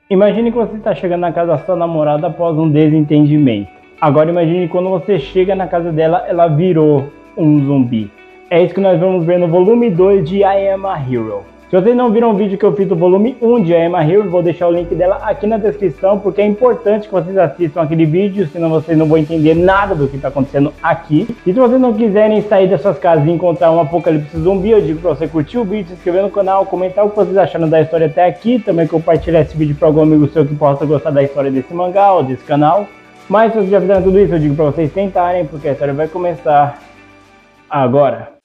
Imagine que você está chegando na casa da sua namorada após um desentendimento. Agora imagine quando você chega na casa dela, ela virou um zumbi. É isso que nós vamos ver no volume 2 de I Am a Hero. Se vocês não viram o vídeo que eu fiz do volume 1 de I Am a Hero, vou deixar o link dela aqui na descrição, porque é importante que vocês assistam aquele vídeo, senão vocês não vão entender nada do que está acontecendo aqui. E se vocês não quiserem sair das suas casas e encontrar um apocalipse zumbi, eu digo para você curtir o vídeo, se inscrever no canal, comentar o que vocês acharam da história até aqui, também compartilhar esse vídeo para algum amigo seu que possa gostar da história desse mangá ou desse canal. Mas se vocês já fizeram tudo isso, eu digo para vocês tentarem, porque a história vai começar agora.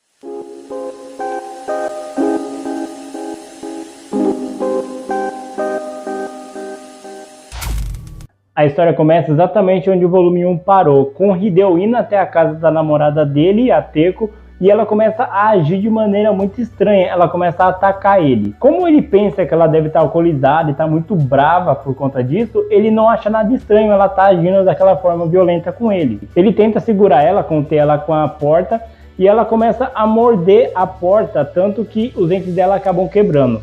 A história começa exatamente onde o volume 1 parou, com Hideo indo até a casa da namorada dele, a Teco, e ela começa a agir de maneira muito estranha, ela começa a atacar ele. Como ele pensa que ela deve estar alcoolizada e está muito brava por conta disso, ele não acha nada estranho ela estar agindo daquela forma violenta com ele. Ele tenta segurar ela, conter ela com a porta, e ela começa a morder a porta, tanto que os dentes dela acabam quebrando.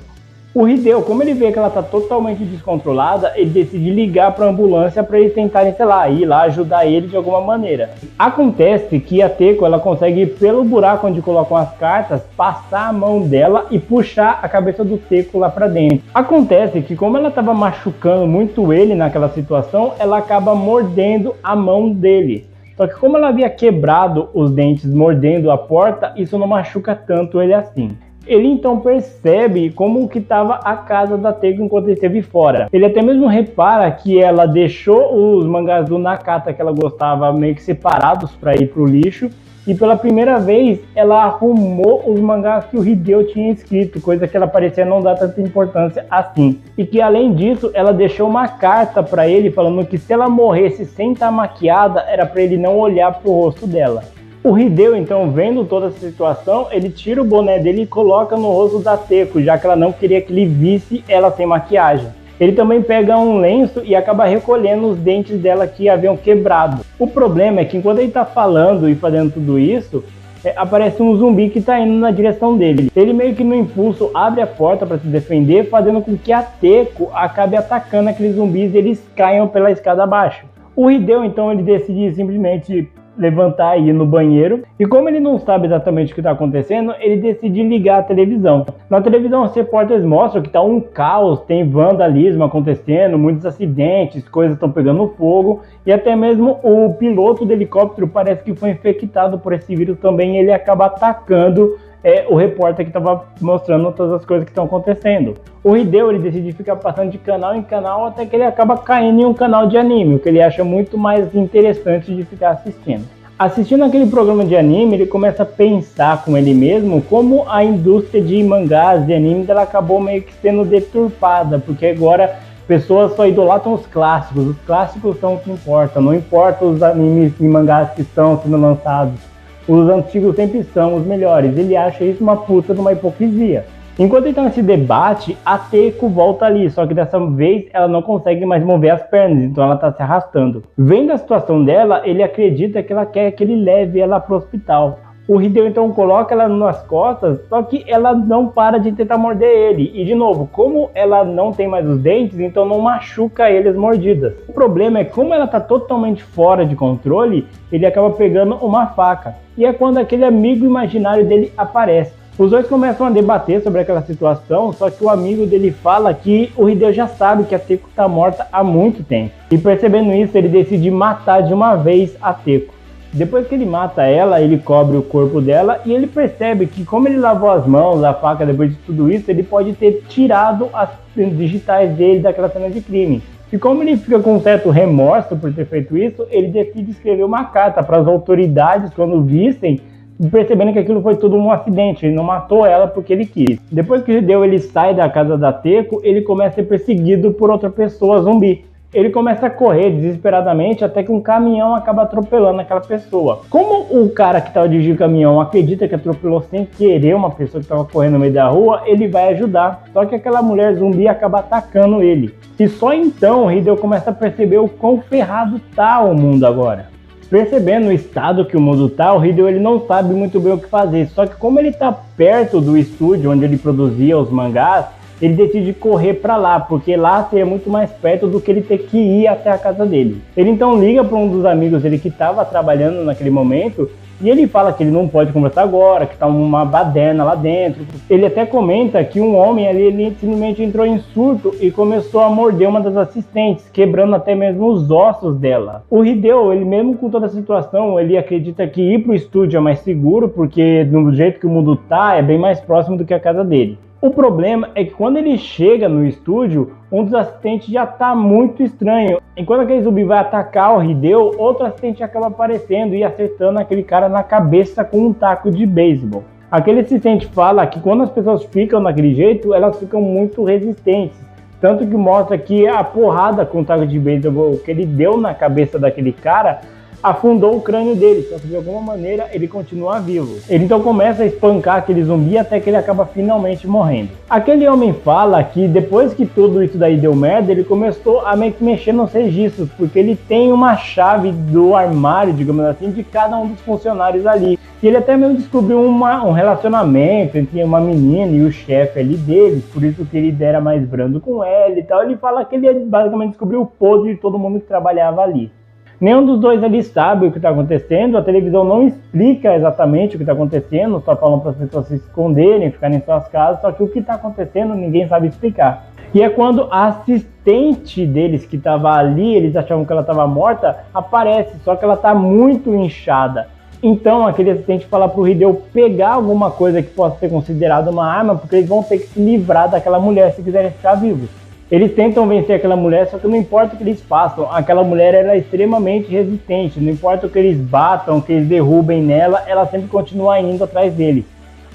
O Hideo, como ele vê que ela está totalmente descontrolada, ele decide ligar para a ambulância para eles tentarem, sei lá, ir lá ajudar ele de alguma maneira. Acontece que a Teco, ela consegue, pelo buraco onde colocam as cartas, passar a mão dela e puxar a cabeça do Teco lá para dentro. Acontece que como ela estava machucando muito ele naquela situação, ela acaba mordendo a mão dele. Só que como ela havia quebrado os dentes mordendo a porta, isso não machuca tanto ele assim. Ele então percebe como que estava a casa da Teco enquanto ele esteve fora. Ele até mesmo repara que ela deixou os mangás do Nakata que ela gostava meio que separados para ir para o lixo. E pela primeira vez ela arrumou os mangás que o Hideo tinha escrito, coisa que ela parecia não dar tanta importância assim. E que além disso ela deixou uma carta para ele falando que se ela morresse sem estar maquiada era para ele não olhar para o rosto dela. O Hideo, então, vendo toda essa situação, ele tira o boné dele e coloca no rosto da Teco, já que ela não queria que ele visse ela sem maquiagem. Ele também pega um lenço e acaba recolhendo os dentes dela que haviam quebrado. O problema é que enquanto ele está falando e fazendo tudo isso, aparece um zumbi que está indo na direção dele. Ele meio que no impulso abre a porta para se defender, fazendo com que a Teco acabe atacando aqueles zumbis e eles caiam pela escada abaixo. O Hideo, então, ele decide simplesmente levantar e ir no banheiro, e como ele não sabe exatamente o que está acontecendo, ele decide ligar a televisão. Na televisão os repórteres mostram que está um caos, tem vandalismo acontecendo, muitos acidentes, coisas estão pegando fogo, e até mesmo o piloto do helicóptero parece que foi infectado por esse vírus também, e ele acaba atacando o repórter que estava mostrando todas as coisas que estão acontecendo. O Hideo, ele decide ficar passando de canal em canal até que ele acaba caindo em um canal de anime, o que ele acha muito mais interessante de ficar assistindo. Assistindo aquele programa de anime, ele começa a pensar com ele mesmo como a indústria de mangás e animes ela acabou meio que sendo deturpada, porque agora pessoas só idolatram os clássicos são o que importa, não importa os animes e mangás que estão sendo lançados. Os antigos sempre são os melhores. Ele acha isso uma puta de uma hipocrisia. Enquanto ele está nesse debate, a Teco volta ali, só que dessa vez ela não consegue mais mover as pernas, então ela está se arrastando. Vendo a situação dela, ele acredita que ela quer que ele leve ela para o hospital. O Hideo então coloca ela nas costas, só que ela não para de tentar morder ele. E de novo, como ela não tem mais os dentes, então não machuca ele as mordidas. O problema é que como ela está totalmente fora de controle, ele acaba pegando uma faca. E é quando aquele amigo imaginário dele aparece. Os dois começam a debater sobre aquela situação, só que o amigo dele fala que o Hideo já sabe que a Teco está morta há muito tempo. E percebendo isso, ele decide matar de uma vez a Teco. Depois que ele mata ela, ele cobre o corpo dela e ele percebe que como ele lavou as mãos, a faca, depois de tudo isso, ele pode ter tirado as digitais dele daquela cena de crime. E como ele fica com um certo remorso por ter feito isso, ele decide escrever uma carta para as autoridades quando vissem, percebendo que aquilo foi tudo um acidente, ele não matou ela porque ele quis. Depois que ele sai da casa da Teco, ele começa a ser perseguido por outra pessoa zumbi. Ele começa a correr desesperadamente até que um caminhão acaba atropelando aquela pessoa. Como o cara que estava dirigindo o caminhão acredita que atropelou sem querer uma pessoa que estava correndo no meio da rua, ele vai ajudar. Só que aquela mulher zumbi acaba atacando ele. E só então o Hideo começa a perceber o quão ferrado tá o mundo agora. Percebendo o estado que o mundo tá, o Hideo ele não sabe muito bem o que fazer. Só que como ele tá perto do estúdio onde ele produzia os mangás, ele decide correr para lá, porque lá seria muito mais perto do que ele ter que ir até a casa dele. Ele então liga para um dos amigos dele que estava trabalhando naquele momento, e ele fala que ele não pode conversar agora, que tá uma baderna lá dentro. Ele até comenta que um homem ali, ele simplesmente entrou em surto e começou a morder uma das assistentes, quebrando até mesmo os ossos dela. O Hideo, ele mesmo com toda a situação, ele acredita que ir pro estúdio é mais seguro, porque do jeito que o mundo tá, é bem mais próximo do que a casa dele. O problema é que quando ele chega no estúdio, um dos assistentes já tá muito estranho. Enquanto aquele zumbi vai atacar o Hideo, outro assistente acaba aparecendo e acertando aquele cara na cabeça com um taco de beisebol. Aquele assistente fala que quando as pessoas ficam daquele jeito, elas ficam muito resistentes. Tanto que mostra que a porrada com o taco de beisebol que ele deu na cabeça daquele cara afundou o crânio dele, só que de alguma maneira ele continua vivo. Ele então começa a espancar aquele zumbi até que ele acaba finalmente morrendo. Aquele homem fala que depois que tudo isso daí deu merda, ele começou a meio que mexer nos registros, porque ele tem uma chave do armário, digamos assim, de cada um dos funcionários ali. E ele até mesmo descobriu um relacionamento entre uma menina e o chefe ali deles, por isso que ele era mais brando com ela e tal. Ele fala que ele basicamente descobriu o podre de todo mundo que trabalhava ali. Nenhum dos dois ali sabe o que está acontecendo, a televisão não explica exatamente o que está acontecendo, só falam para as pessoas se esconderem, ficarem em suas casas, só que o que está acontecendo ninguém sabe explicar. E é quando a assistente deles que estava ali, eles achavam que ela estava morta, aparece, só que ela está muito inchada. Então aquele assistente fala para o Hideo pegar alguma coisa que possa ser considerada uma arma, porque eles vão ter que se livrar daquela mulher se quiserem ficar vivos. Eles tentam vencer aquela mulher, só que não importa o que eles façam, aquela mulher ela é extremamente resistente, não importa o que eles batam, o que eles derrubem nela, ela sempre continua indo atrás deles.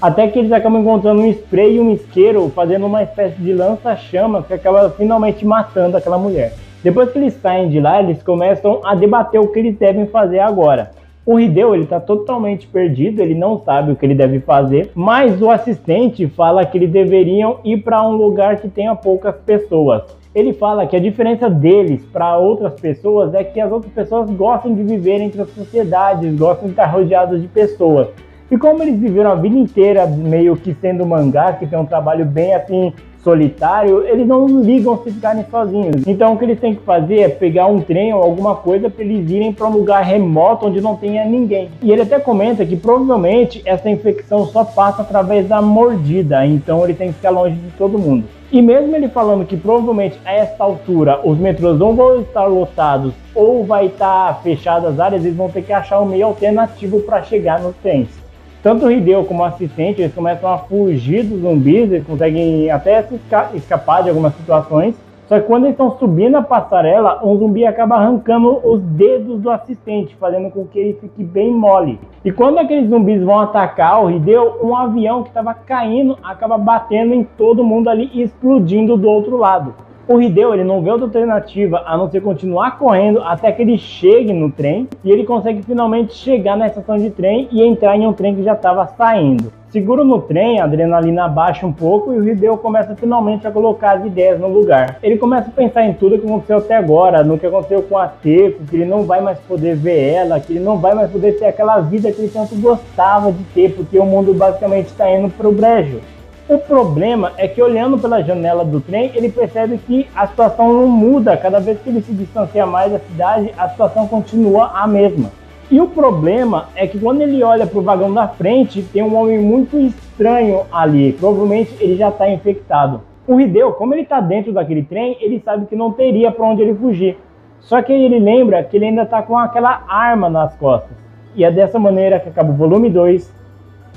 Até que eles acabam encontrando um spray e um isqueiro, fazendo uma espécie de lança-chamas que acaba finalmente matando aquela mulher. Depois que eles saem de lá, eles começam a debater o que eles devem fazer agora. O Hideo ele está totalmente perdido, ele não sabe o que ele deve fazer, mas o assistente fala que eles deveriam ir para um lugar que tenha poucas pessoas. Ele fala que a diferença deles para outras pessoas é que as outras pessoas gostam de viver entre as sociedades, gostam de estar rodeados de pessoas. E como eles viveram a vida inteira meio que sendo mangá, que tem um trabalho bem assim solitário, eles não ligam se ficarem sozinhos. Então o que eles têm que fazer é pegar um trem ou alguma coisa para eles irem para um lugar remoto onde não tenha ninguém. E ele até comenta que provavelmente essa infecção só passa através da mordida, então ele tem que ficar longe de todo mundo. E mesmo ele falando que provavelmente a essa altura os metrôs não vão estar lotados ou vai estar fechadas as áreas, eles vão ter que achar um meio alternativo para chegar nos trens. Tanto o Hideo como o assistente, eles começam a fugir dos zumbis, eles conseguem até escapar de algumas situações. Só que quando eles estão subindo a passarela, um zumbi acaba arrancando os dedos do assistente, fazendo com que ele fique bem mole. E quando aqueles zumbis vão atacar o Hideo, um avião que estava caindo acaba batendo em todo mundo ali e explodindo do outro lado. O Hideo ele não vê outra alternativa a não ser continuar correndo até que ele chegue no trem e ele consegue finalmente chegar na estação de trem e entrar em um trem que já estava saindo. Seguro no trem, a adrenalina baixa um pouco e o Hideo começa finalmente a colocar as ideias no lugar. Ele começa a pensar em tudo que aconteceu até agora, no que aconteceu com a Teco, que ele não vai mais poder ver ela, que ele não vai mais poder ter aquela vida que ele tanto gostava de ter, porque o mundo basicamente está indo para o brejo. O problema é que olhando pela janela do trem, ele percebe que a situação não muda. Cada vez que ele se distancia mais da cidade, a situação continua a mesma. E o problema é que quando ele olha para o vagão da frente, tem um homem muito estranho ali. Provavelmente ele já está infectado. O Hideo, como ele está dentro daquele trem, ele sabe que não teria para onde ele fugir. Só que ele lembra que ele ainda está com aquela arma nas costas. E é dessa maneira que acaba o volume 2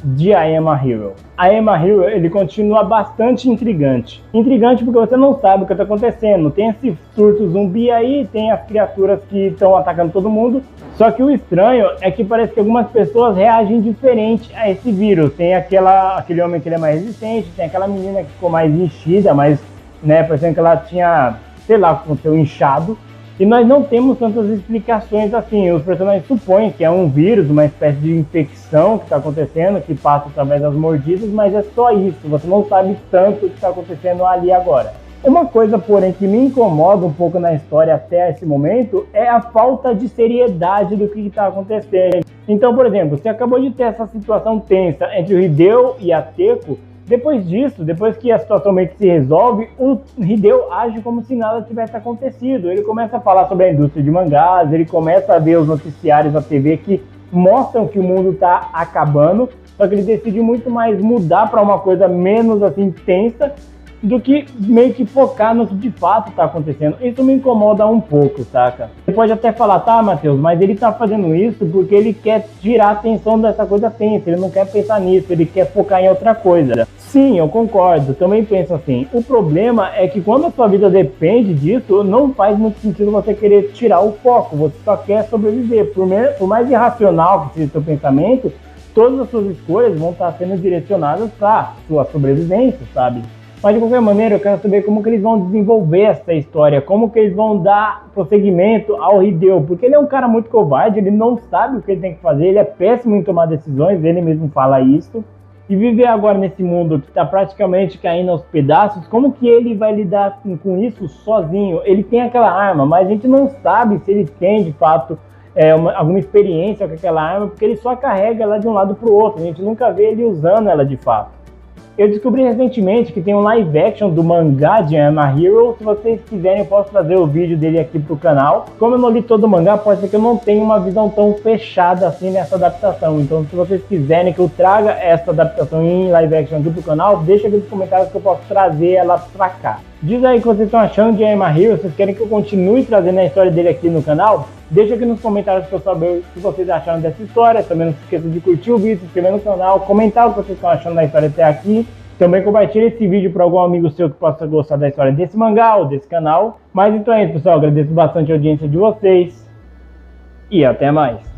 de I Am a Hero. I Am a Hero ele continua bastante intrigante. Intrigante porque você não sabe o que está acontecendo. Tem esse surto zumbi aí, tem as criaturas que estão atacando todo mundo. Só que o estranho é que parece que algumas pessoas reagem diferente a esse vírus. Tem aquele homem que ele é mais resistente, tem aquela menina que ficou mais enchida, mas parecendo que ela tinha, sei lá, aconteceu inchado. E nós não temos tantas explicações assim. Os personagens supõem que é um vírus, uma espécie de infecção que está acontecendo, que passa através das mordidas, mas é só isso. Você não sabe tanto o que está acontecendo ali agora. Uma coisa, porém, que me incomoda um pouco na história até esse momento é a falta de seriedade do que está acontecendo. Então, por exemplo, você acabou de ter essa situação tensa entre o Hideo e a Teco, Depois disso, depois que a situação meio que se resolve, o Hideo age como se nada tivesse acontecido. Ele começa a falar sobre a indústria de mangás, ele começa a ver os noticiários da TV que mostram que o mundo está acabando, só que ele decide muito mais mudar para uma coisa menos assim tensa do que meio que focar no que de fato está acontecendo. Isso me incomoda um pouco, saca? Você pode até falar, tá, Matheus, mas ele tá fazendo isso porque ele quer tirar a atenção dessa coisa tensa, ele não quer pensar nisso, ele quer focar em outra coisa. Sim, eu concordo, também penso assim. O problema é que quando a sua vida depende disso, não faz muito sentido você querer tirar o foco, você só quer sobreviver. Por mais irracional que seja o seu pensamento, todas as suas escolhas vão estar sendo direcionadas para sua sobrevivência, sabe? Mas de qualquer maneira eu quero saber como que eles vão desenvolver essa história, como que eles vão dar prosseguimento ao Hideo, porque ele é um cara muito covarde, ele não sabe o que ele tem que fazer, ele é péssimo em tomar decisões, ele mesmo fala isso. E viver agora nesse mundo que está praticamente caindo aos pedaços, como que ele vai lidar com isso sozinho? Ele tem aquela arma, mas a gente não sabe se ele tem de fato alguma experiência com aquela arma, porque ele só carrega ela de um lado para o outro, a gente nunca vê ele usando ela de fato. Eu descobri recentemente que tem um live action do mangá de I Am a Hero. Se vocês quiserem, eu posso trazer o vídeo dele aqui pro canal. Como eu não li todo o mangá, pode ser que eu não tenha uma visão tão fechada assim nessa adaptação. Então, se vocês quiserem que eu traga essa adaptação em live action aqui pro canal, deixa aqui nos comentários que eu posso trazer ela pra cá. Diz aí o que vocês estão achando de I Am a Hero. Vocês querem que eu continue trazendo a história dele aqui no canal? Deixa aqui nos comentários para eu saber o que vocês acharam dessa história. Também não se esqueça de curtir o vídeo, se inscrever no canal, comentar o que vocês estão achando da história até aqui. Também compartilhe esse vídeo para algum amigo seu que possa gostar da história desse mangá ou desse canal. Mas então é isso, pessoal. Agradeço bastante a audiência de vocês. E até mais.